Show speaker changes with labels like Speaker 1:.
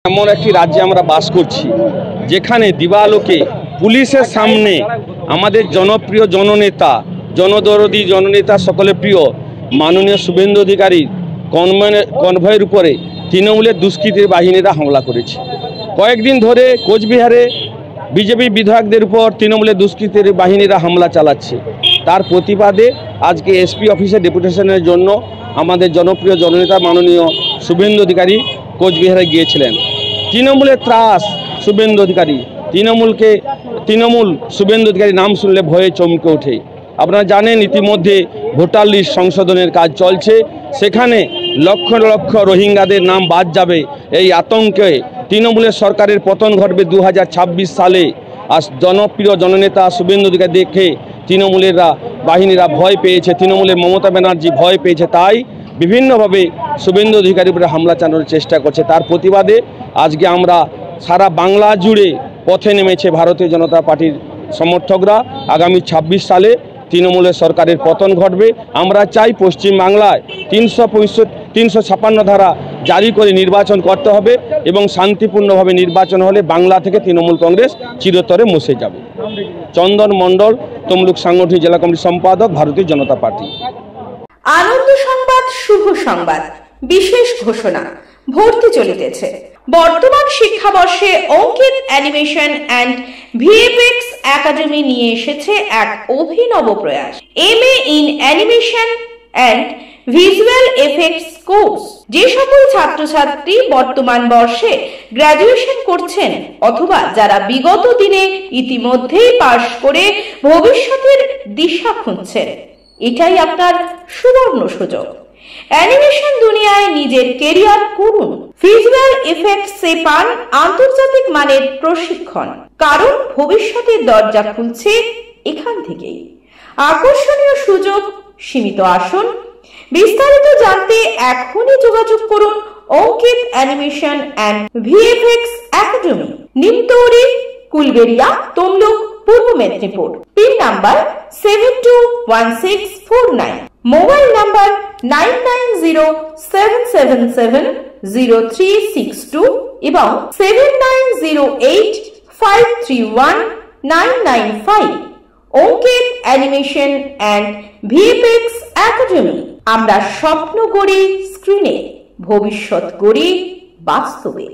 Speaker 1: এমন একটি রাজ্যে আমরা বাস করছি যেখানে দিবালোকে পুলিশের সামনে আমাদের জনপ্রিয় জননেতা, জনদরদী জননেতা, সকলের প্রিয় মাননীয় শুভেন্দু অধিকারীর কনভয়ের উপরে তৃণমূলের দুষ্কৃতীর বাহিনীরা হামলা করেছে। কয়েকদিন ধরে কোচবিহারে বিজেপি বিধায়কদের উপর তৃণমূলের দুষ্কৃতীর বাহিনীরা হামলা চালাচ্ছে। তার প্রতিবাদে আজকে এসপি অফিসে ডেপুটেশনের জন্য আমাদের জনপ্রিয় জননেতা মাননীয় শুভেন্দু অধিকারী কোচবিহারে গিয়েছিলেন। তৃণমূলের ত্রাস শুভেন্দু অধিকারী, তৃণমূল শুভেন্দু অধিকারী নাম শুনলে ভয়ে চমকে ওঠে। আপনারা জানেন ইতিমধ্যে ভোটার লিস্ট সংশোধনের কাজ চলছে, সেখানে লক্ষ লক্ষ রোহিঙ্গাদের নাম বাদ যাবে এই আতঙ্কে তৃণমূলের সরকারের পতন ঘটবে 2026 সালে। আর জনপ্রিয় জননেতা শুভেন্দু অধিকারী দেখে তৃণমূলের বাহিনীরা ভয় পেয়েছে, তৃণমূলের মমতা ব্যানার্জি ভয় পেয়েছে, তাই বিভিন্নভাবে শুভেন্দু অধিকারীর উপরে হামলা চালানোর চেষ্টা করছে। তার প্রতিবাদে আজকে আমরা সারা বাংলা জুড়ে পথে নেমেছে ভারতীয় জনতা পার্টির সমর্থকরা। আগামী 26 সালে তৃণমূলের সরকারের পতন ঘটবে। আমরা চাই পশ্চিমবাংলায় 356 ধারা জারি করে নির্বাচন করতে হবে এবং শান্তিপূর্ণভাবে নির্বাচন হলে বাংলা থেকে তৃণমূল কংগ্রেস চিরতরে মুছে যাবে। চন্দন মণ্ডল, তমলুক সাংগঠনিক জেলা কমিটির সম্পাদক, ভারতীয় জনতা পার্টি।
Speaker 2: আনন্দ সংবাদ, শুভ সংবাদ, বিশেষ ঘোষণা। ভর্তি চলিতেছে। বর্তমান শিক্ষাবর্ষে অঙ্কিত অ্যানিমেশন অ্যান্ড ভিএফএক্স একাডেমি নিয়ে এসেছে এক অভিনব প্রয়াস। MA in animation and visual effects course. যে সকল ছাত্রছাত্রী বর্তমান বর্ষে গ্র্যাজুয়েশন করছেন অথবা যারা বিগত দিনে ইতিমধ্যেই পাশ করে ভবিষ্যতের দিশা খুঁজছেন, এটাই আপনার সুবর্ণ সুযোগ। অ্যানিমেশন দুনিয়ায় নিজের কেরিয়ার করুন। ভিজুয়াল এফেক্টসে পান আন্তর্জাতিক মানের প্রশিক্ষণ, কারণ ভবিষ্যতের দরজা খুলছে এখান থেকেই। আকর্ষণীয় সুযোগ, সীমিত আসন। বিস্তারিত জানতে এখনই যোগাযোগ করুন Ankit animation and VFX academy, Nimtouri, Kulberia, Tamluk, Purba Medinipur. Pin number 721649, mobile number 9907770362 এবং 7908531995। Ankit animation and VFX academy. আমরা স্বপ্ন গড়ি স্ক্রিনে, ভবিষ্যৎ গড়ি বাস্তবে।